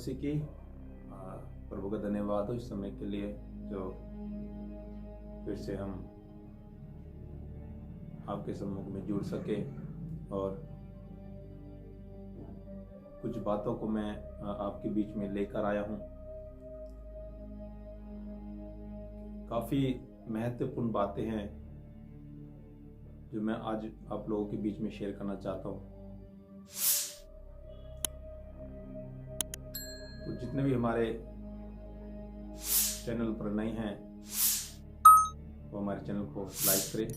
मसीह की। प्रभु का धन्यवाद हो इस समय के लिए जो फिर से हम आपके सम्मुख में जुड़ सके, और कुछ बातों को मैं आपके बीच में लेकर आया हूँ। काफी महत्वपूर्ण बातें हैं जो मैं आज आप लोगों के बीच में शेयर करना चाहता हूँ। तो जितने भी हमारे चैनल पर नए हैं वो हमारे चैनल को लाइक करें,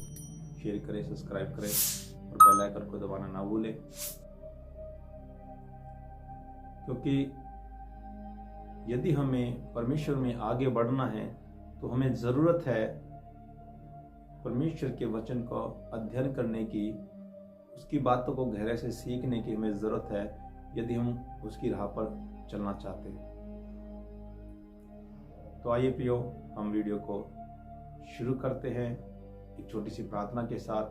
शेयर करें, सब्सक्राइब करें और बेल आइकन को दबाना ना भूलें, क्योंकि यदि हमें परमेश्वर में आगे बढ़ना है तो हमें ज़रूरत है परमेश्वर के वचन को अध्ययन करने की, उसकी बातों को गहरे से सीखने की हमें ज़रूरत है यदि हम उसकी राह पर चलना चाहते हैं। तो आइए प्रियो, हम वीडियो को शुरू करते हैं एक छोटी सी प्रार्थना के साथ।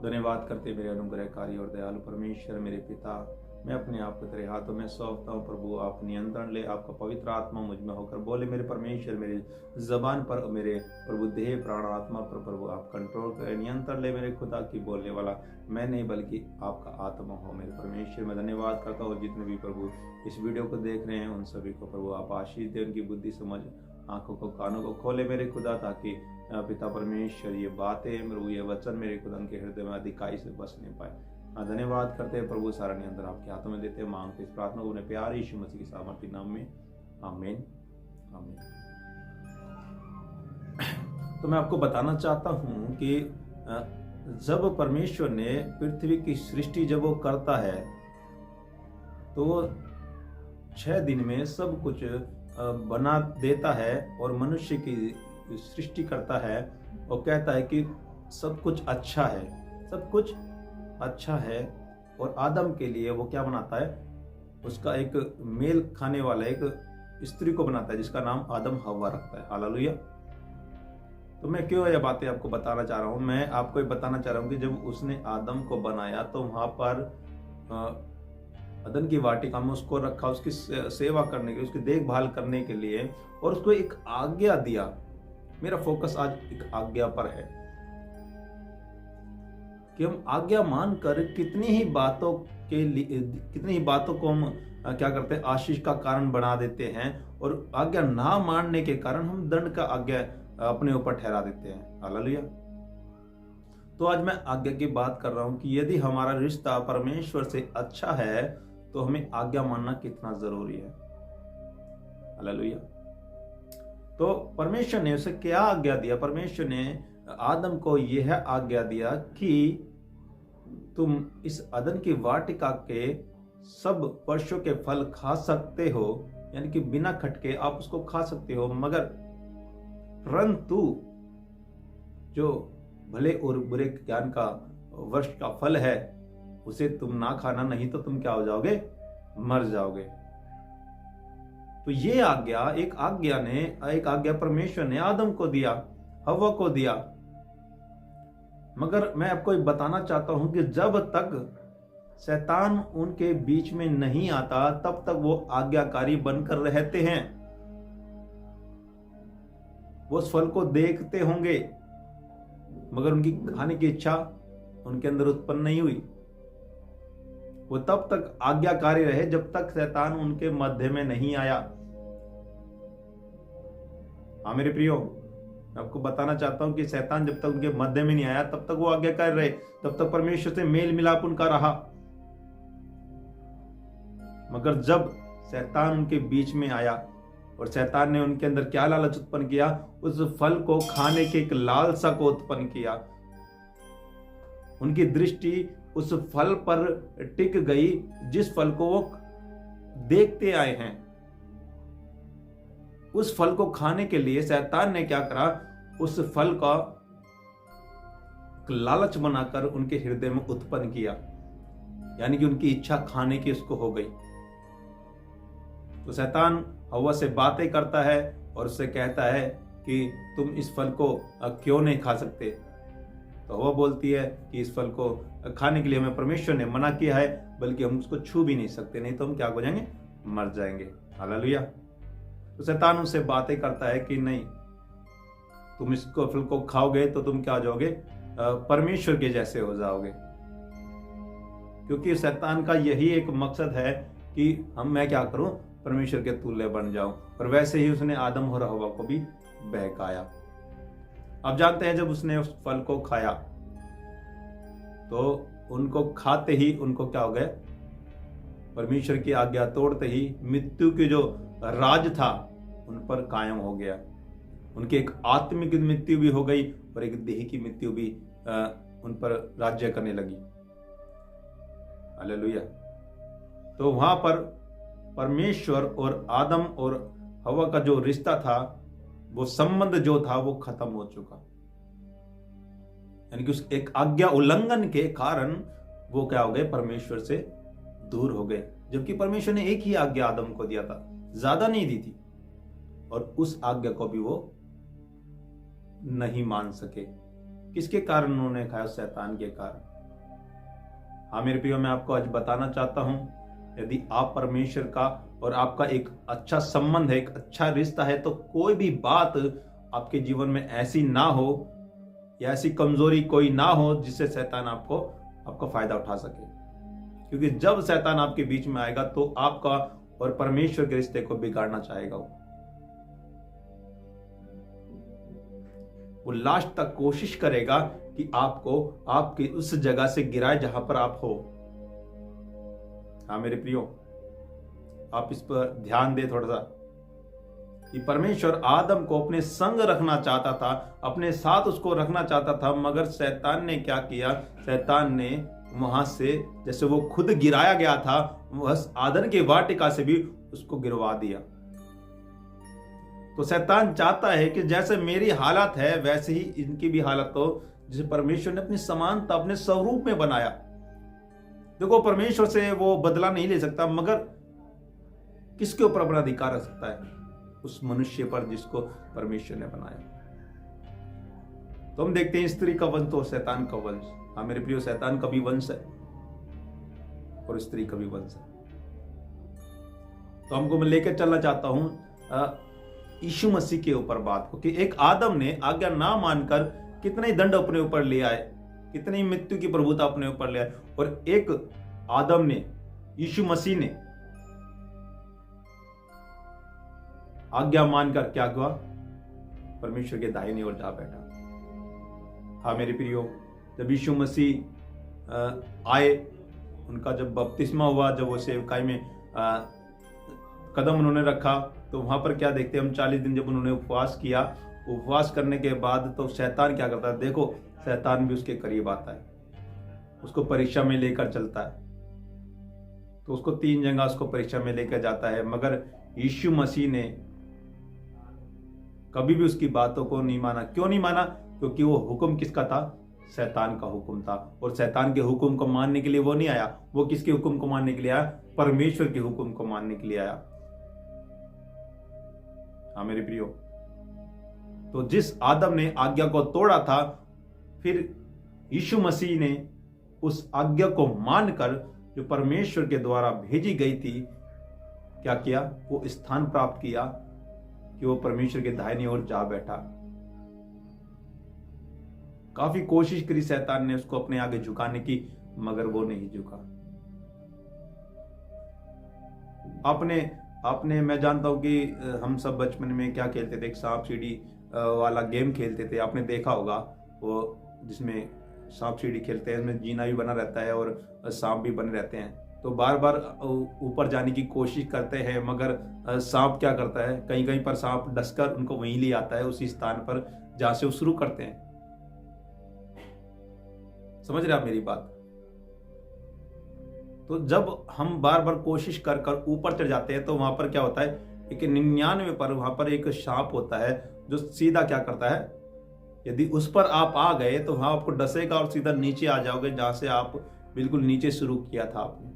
धन्यवाद करते मेरे अनुग्रहकारी और दयालु परमेश्वर, मेरे पिता, मैं अपने आप को तेरे हाथों में सौंपता हूँ। प्रभु आप नियंत्रण ले, आपका पवित्र आत्मा मुझ में होकर बोले मेरे परमेश्वर, मेरी जबान पर, मेरे प्रभु देह प्राण आत्मा पर प्रभु आप कंट्रोल करें, नियंत्रण ले मेरे खुदा की बोलने वाला मैं नहीं बल्कि आपका आत्मा हो। मेरे परमेश्वर मैं धन्यवाद करता हूँ जितने भी प्रभु इस वीडियो को देख रहे हैं उन सभी को प्रभु आप आशीष दे, उनकी बुद्धि समझ आंखों को कानों को खोले मेरे खुदा, ताकि पिता परमेश्वर ये बातें प्रभु ये वचन मेरे खुदा उनके हृदय में अधिकाई से बसने पाए। धन्यवाद करते हैं प्रभु, सारा नियंत्रण आपके हाथों में देते हैं। मांगते इस प्रार्थना को अपने प्यारे यीशु मसीह के सामर्थी नाम में, आमीन आमीन। तो मैं आपको बताना चाहता हूं कि जब परमेश्वर ने पृथ्वी की सृष्टि जब वो करता है तो 6 दिन में सब कुछ बना देता है और मनुष्य की सृष्टि करता है और कहता है कि सब कुछ अच्छा है, सब कुछ अच्छा है। और आदम के लिए वो क्या बनाता है, उसका एक मेल खाने वाला एक स्त्री को बनाता है जिसका नाम आदम हव्वा रखता है। हालेलुया। तो मैं क्यों ये बातें आपको बताना चाह रहा हूँ, मैं आपको ये बताना चाह रहा हूँ कि जब उसने आदम को बनाया तो वहां पर अदन की वाटिका में उसको रखा उसकी सेवा करने के लिए, उसकी देखभाल करने के लिए, और उसको एक आज्ञा दिया। मेरा फोकस आज एक आज्ञा पर है कि हम आज्ञा मानकर कितनी ही बातों को हम क्या करते हैं, आशीष का कारण बना देते हैं, और आज्ञा ना मानने के कारण हम दंड का आज्ञा अपने ऊपर ठहरा देते हैं। हालेलुया। तो आज मैं आज्ञा की बात कर रहा हूं कि यदि हमारा रिश्ता परमेश्वर से अच्छा है तो हमें आज्ञा मानना कितना जरूरी है। हालेलुया। तो परमेश्वर ने उसे क्या आज्ञा दिया, परमेश्वर ने आदम को यह आज्ञा दिया कि तुम इस अदन की वाटिका के सब वृक्षों के फल खा सकते हो, यानी कि बिना खटके आप उसको खा सकते हो, मगर परंतु जो भले और बुरे ज्ञान का वृक्ष का फल है उसे तुम ना खाना, नहीं तो तुम क्या हो जाओगे, मर जाओगे। तो ये आज्ञा एक आज्ञा परमेश्वर ने आदम को दिया, हव्वा को दिया। मगर मैं आपको बताना चाहता हूं कि जब तक शैतान उनके बीच में नहीं आता तब तक वो आज्ञाकारी बनकर रहते हैं। वो उस फल को देखते होंगे मगर उनकी खाने की इच्छा उनके अंदर उत्पन्न नहीं हुई। वो तब तक आज्ञाकारी रहे जब तक शैतान उनके मध्य में नहीं आया। हाँ मेरे प्रियो, मैं आपको बताना चाहता हूं कि शैतान जब तक उनके मध्य में नहीं आया तब तक वो आज्ञाकारी रहे, तब तक परमेश्वर से मेल मिलाप उनका रहा। मगर जब शैतान उनके बीच में आया और शैतान ने उनके अंदर क्या लालच उत्पन्न किया, उस फल को खाने के एक लालसा को उत्पन्न किया। उनकी दृष्टि उस फल पर टिक गई जिस फल को वो देखते आए हैं। उस फल को खाने के लिए शैतान ने क्या करा, उस फल का लालच बनाकर उनके हृदय में उत्पन्न किया, यानी कि उनकी इच्छा खाने की उसको हो गई। तो शैतान हव्वा से बातें करता है और उससे कहता है कि तुम इस फल को क्यों नहीं खा सकते। तो हव्वा बोलती है कि इस फल को खाने के लिए हमें परमेश्वर ने मना किया है, बल्कि हम उसको छू भी नहीं सकते, नहीं तो हम क्या हो जाएंगे, मर जाएंगे। हालेलुया। तो शैतान उनसे बातें करता है कि नहीं, तुम इसको फल को खाओगे तो तुम क्या हो जाओगे, परमेश्वर के जैसे हो जाओगे। क्योंकि शैतान का यही एक मकसद है कि मैं क्या करूं, परमेश्वर के तुल्य बन जाऊं। और वैसे ही उसने आदम और हवा को भी बहकाया। अब जानते हैं, जब उसने उस फल को खाया तो उनको खाते ही उनको क्या हो गया, परमेश्वर की आज्ञा तोड़ते ही मृत्यु की जो राज था उन पर कायम हो गया। उनकी एक आत्मिक मृत्यु भी हो गई और एक देह की मृत्यु भी उन पर राज्य करने लगी। हालेलुया। तो वहां पर परमेश्वर और आदम और हवा का जो रिश्ता था, वो संबंध जो था वो खत्म हो चुका। यानी कि उस एक आज्ञा उल्लंघन के कारण वो क्या हो गए, परमेश्वर से दूर हो गए। जबकि परमेश्वर ने एक ही आज्ञा आदम को दिया था, ज्यादा नहीं दी थी, और उस आज्ञा को भी वो नहीं मान सके। किसके कारण उन्होंने खाया? शैतान के कारण। हाँ मेरे प्रियो, मैं आपको आज बताना चाहता हूं, यदि आप परमेश्वर का और आपका एक अच्छा संबंध है, एक अच्छा रिश्ता है, तो कोई भी बात आपके जीवन में ऐसी ना हो या ऐसी कमजोरी कोई ना हो जिससे शैतान आपका फायदा उठा सके। क्योंकि जब शैतान आपके बीच में आएगा तो आपका और परमेश्वर के रिश्ते को बिगाड़ना चाहेगा। वो लास्ट तक कोशिश करेगा कि आपको आपकी उस जगह से गिराए जहां पर आप हो। हाँ मेरे प्रियो, आप इस पर ध्यान दें थोड़ा सा कि परमेश्वर आदम को अपने संग रखना चाहता था, अपने साथ उसको रखना चाहता था, मगर शैतान ने क्या किया? शैतान ने वहां से, जैसे वो खुद गिराया गया था, वह आदन के वाटिका से भी उसको गिरवा दिया। तो शैतान चाहता है कि जैसे मेरी हालत है वैसे ही इनकी भी हालत हो, जिसे परमेश्वर ने अपनी समानता, अपने स्वरूप में बनाया। देखो, परमेश्वर से वो बदला नहीं ले सकता, मगर किसके ऊपर अपना अधिकार रख सकता है? उस मनुष्य पर जिसको परमेश्वर ने बनाया। तो हम देखते हैं स्त्री का वंश तो शैतान का वंश। हाँ मेरे प्रियो, शैतान का भी वंश है और स्त्री का भी वंश है। तो हमको मैं लेकर चलना चाहता हूं यीशु मसीह के ऊपर बात को, कि एक आदम ने आज्ञा ना मानकर कितना ही दंड अपने ऊपर ले आए, कितनी मृत्यु की प्रभुता अपने ऊपर ले आए, और एक आदम ने, यीशु मसीह ने आज्ञा मानकर क्या हुआ? परमेश्वर के दाहिनी ओर जा बैठा। हाँ मेरे प्रियो, जब यीशु मसीह आए, उनका जब बपतिस्मा हुआ, जब वो सेवकाई में कदम उन्होंने रखा, तो वहां पर क्या देखते हैं हम? 40 दिन जब उन्होंने उपवास किया, उपवास करने के बाद तो शैतान क्या करता है? देखो, शैतान भी उसके करीब आता है, उसको परीक्षा में लेकर चलता है। तो उसको 3 जगह उसको परीक्षा में लेकर जाता है, मगर यीशु मसीह ने कभी भी उसकी बातों को नहीं माना। क्यों नहीं माना? क्योंकि वो हुक्म किसका था? शैतान का हुक्म था। और शैतान के हुक्म को मानने के लिए वो नहीं आया। वो किसके हुक्म को मानने के लिए आया? परमेश्वर के हुक्म को मानने के लिए आया। हाँ मेरे प्रियो, तो जिस आदम ने आज्ञा को तोड़ा था, फिर यीशु मसीह ने उस आज्ञा को मानकर, जो परमेश्वर के द्वारा भेजी गई थी, क्या किया? वो स्थान प्राप्त किया कि वो परमेश्वर के दाहिनी ओर जा बैठा। काफी कोशिश करी शैतान ने उसको अपने आगे झुकाने की, मगर वो नहीं झुका। आपने मैं जानता हूं कि हम सब बचपन में क्या खेलते थे, एक सांप सीढ़ी वाला गेम खेलते थे। आपने देखा होगा, वो जिसमें सांप सीढ़ी खेलते हैं, उसमें जीना भी बना रहता है और सांप भी बने रहते हैं। तो बार बार ऊपर जाने की कोशिश करते हैं, मगर सांप क्या करता है? कहीं कहीं पर सांप डसकर उनको वहीं ले आता है, उसी स्थान पर जहां से वो शुरू करते हैं। समझ रहे आप मेरी बात? तो जब हम बार बार कोशिश कर कर ऊपर चढ़ जाते हैं, तो वहां पर क्या होता है? एक 99 पर वहां पर एक सांप होता है जो सीधा क्या करता है? यदि उस पर आप आ गए तो वहां आपको डसेगा और सीधा नीचे आ जाओगे, जहां से आप बिल्कुल नीचे शुरू किया था आपने।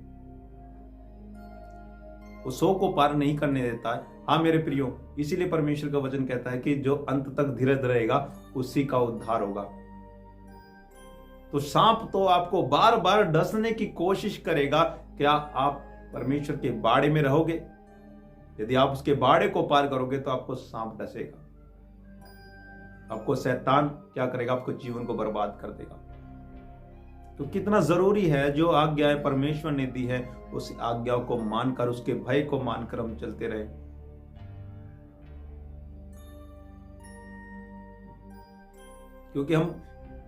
वो 100 को पार नहीं करने देता है। हाँ मेरे प्रियो, इसीलिए परमेश्वर का वचन कहता है कि जो अंत तक धीरज रहेगा उसी का उद्धार होगा। तो सांप तो आपको बार बार डसने की कोशिश करेगा। क्या आप परमेश्वर के बाड़े में रहोगे? यदि आप उसके बाड़े को पार करोगे तो आपको सांप डसेगा, आपको शैतान क्या करेगा, आपको जीवन को बर्बाद कर देगा। तो कितना जरूरी है जो आज्ञाएं परमेश्वर ने दी है उस आज्ञा को मानकर, उसके भय को मानकर हम चलते रहे। क्योंकि हम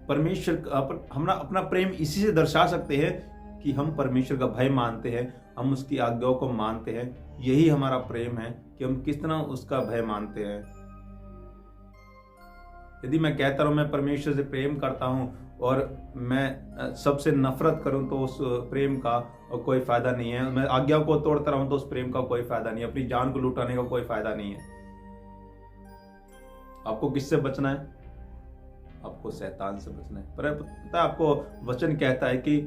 परमेश्वर हम अपना प्रेम इसी से दर्शा सकते हैं कि हम परमेश्वर का भय मानते हैं, हम उसकी आज्ञाओं को मानते हैं। यही हमारा प्रेम है कि हम कितना उसका भय मानते हैं। यदि मैं कहता हूं मैं परमेश्वर से प्रेम करता हूं और मैं सबसे नफरत करूं तो उस प्रेम का कोई फायदा नहीं है। मैं आज्ञा को तोड़ता रहूं तो उस प्रेम का कोई फायदा नहीं है, अपनी जान को लुटाने का कोई फायदा नहीं है। आपको किससे बचना है? आपको शैतान से बचना है। पर पता है, आपको वचन कहता है कि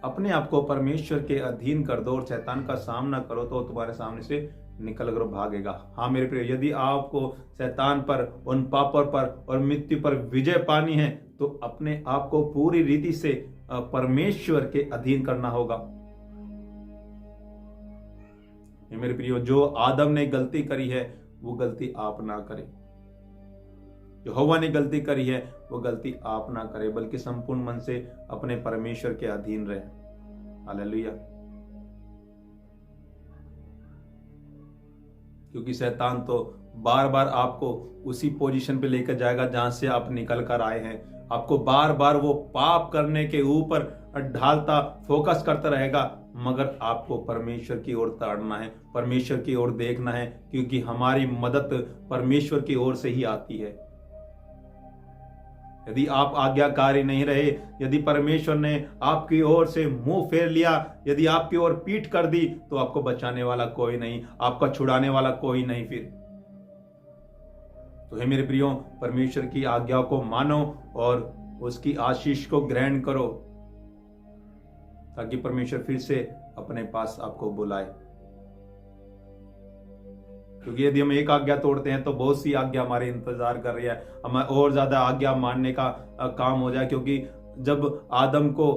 अपने आप को परमेश्वर के अधीन कर दो और शैतान का सामना करो तो तुम्हारे सामने से निकल कर भागेगा। हाँ मेरे प्रिय, यदि आपको शैतान पर, उन पापों पर और मृत्यु पर विजय पानी है तो अपने आप को पूरी रीति से परमेश्वर के अधीन करना होगा। मेरे प्रियो, जो आदम ने गलती करी है वो गलती आप ना करें, जो हवा ने गलती करी है वो गलती आप ना करें, बल्कि संपूर्ण मन से अपने परमेश्वर के अधीन रहे। हालेलुया। क्योंकि शैतान तो बार बार आपको उसी पोजीशन पे लेकर जाएगा जहां से आप निकल कर आए हैं। आपको बार बार वो पाप करने के ऊपर ढालता, फोकस करता रहेगा, मगर आपको परमेश्वर की ओर ताड़ना है, परमेश्वर की ओर देखना है, क्योंकि हमारी मदद परमेश्वर की ओर से ही आती है। यदि आप आज्ञाकारी नहीं रहे, यदि परमेश्वर ने आपकी ओर से मुंह फेर लिया, यदि आपकी ओर पीठ कर दी, तो आपको बचाने वाला कोई नहीं, आपका छुड़ाने वाला कोई नहीं। फिर तो हे मेरे प्रियो, परमेश्वर की आज्ञा को मानो और उसकी आशीष को ग्रहण करो, ताकि परमेश्वर फिर से अपने पास आपको बुलाए। क्योंकि यदि हम एक आज्ञा तोड़ते हैं तो बहुत सी आज्ञा हमारे इंतजार कर रही है, हमें और ज्यादा आज्ञा मानने का काम हो जाए। क्योंकि जब आदम को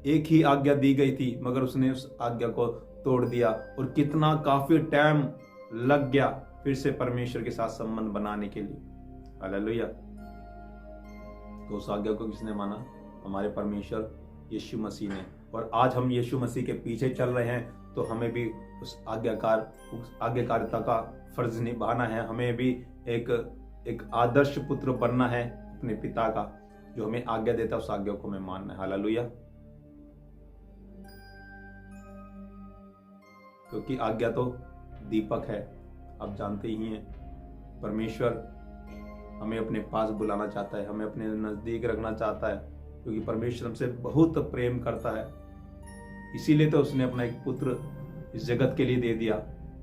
एक ही आज्ञा दी गई थी मगर उसने उस आज्ञा को तोड़ दिया, और कितना काफी टाइम लग गया फिर से परमेश्वर के साथ संबंध बनाने के लिए। हालेलुया। तो उस आज्ञा को किसने माना? हमारे परमेश्वर यीशु मसीह ने। और आज हम यीशु मसीह के पीछे चल रहे हैं तो हमें भी उस आज्ञाकारिता का फर्ज निभाना है। हमें भी एक आदर्श पुत्र बनना है अपने पिता का, जो हमें आज्ञा देता है उस आज्ञा को हमें मानना है। हालेलुया। क्योंकि आज्ञा तो दीपक है, आप जानते ही हैं। परमेश्वर हमें अपने पास बुलाना चाहता है, हमें अपने नजदीक रखना चाहता है, क्योंकि परमेश्वर हमसे बहुत प्रेम करता है। इसीलिए तो उसने अपना एक पुत्र इस जगत के लिए दे दिया,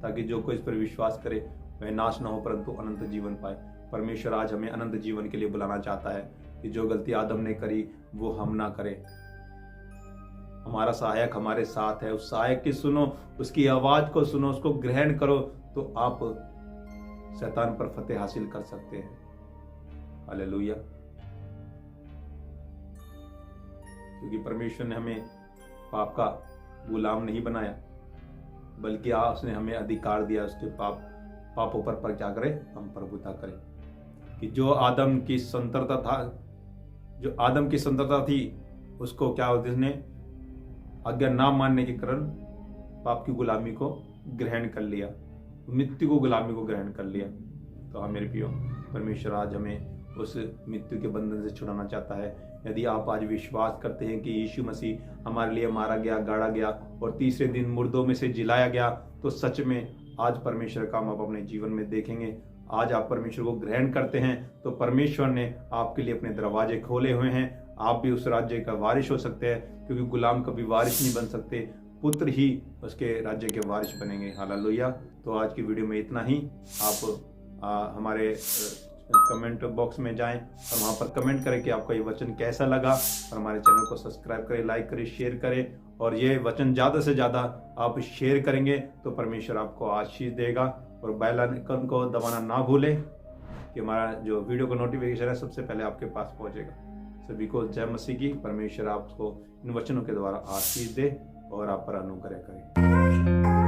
ताकि जो कोई इस पर विश्वास करे वह नाश न हो परंतु अनंत जीवन पाए। परमेश्वर आज हमें अनंत जीवन के लिए बुलाना चाहता है कि जो गलती आदम ने करी वो हम ना करें। हमारा सहायक हमारे साथ है, उस सहायक की सुनो, उसकी आवाज को सुनो, उसको ग्रहण करो, तो आप शैतान पर फतेह हासिल कर सकते हैं। हालेलुया। क्योंकि परमेश्वर ने हमें पाप का गुलाम नहीं बनाया, बल्कि उसने हमें अधिकार दिया उसके पापों पर क्या करें, हम प्रभुता करें। कि जो आदम की संतरता थी उसको क्या उसने आज्ञा ना मानने के कारण पाप की गुलामी को ग्रहण कर लिया, मृत्यु को गुलामी को ग्रहण कर लिया। तो हाँ मेरे प्रियो, परमेश्वर आज हमें उस मृत्यु के बंधन से छुड़ाना चाहता है। यदि आप आज विश्वास करते हैं कि यीशु मसीह हमारे लिए मारा गया, गाड़ा गया और तीसरे दिन मुर्दों में से जिलाया गया, तो सच में आज परमेश्वर का हम अपने जीवन में देखेंगे। आज आप परमेश्वर को ग्रहण करते हैं तो परमेश्वर ने आपके लिए अपने दरवाजे खोले हुए हैं। आप भी उस राज्य का वारिस हो सकते हैं, क्योंकि गुलाम कभी वारिस नहीं बन सकते, पुत्र ही उसके राज्य के वारिस बनेंगे। हालेलुया। तो आज की वीडियो में इतना ही। आप हमारे कमेंट बॉक्स में जाएं और वहां पर कमेंट करें कि आपको ये वचन कैसा लगा, और हमारे चैनल को सब्सक्राइब करें, लाइक करें, शेयर करें। और ये वचन ज़्यादा से ज़्यादा आप शेयर करेंगे तो परमेश्वर आपको आशीष देगा। और बेल आइकन को दबाना ना भूलें कि हमारा जो वीडियो का नोटिफिकेशन है सबसे पहले आपके पास पहुंचेगा। सभी को जय मसीह की। परमेश्वर आपको इन वचनों के द्वारा आशीष दे और आप पर अनुग्रह करे।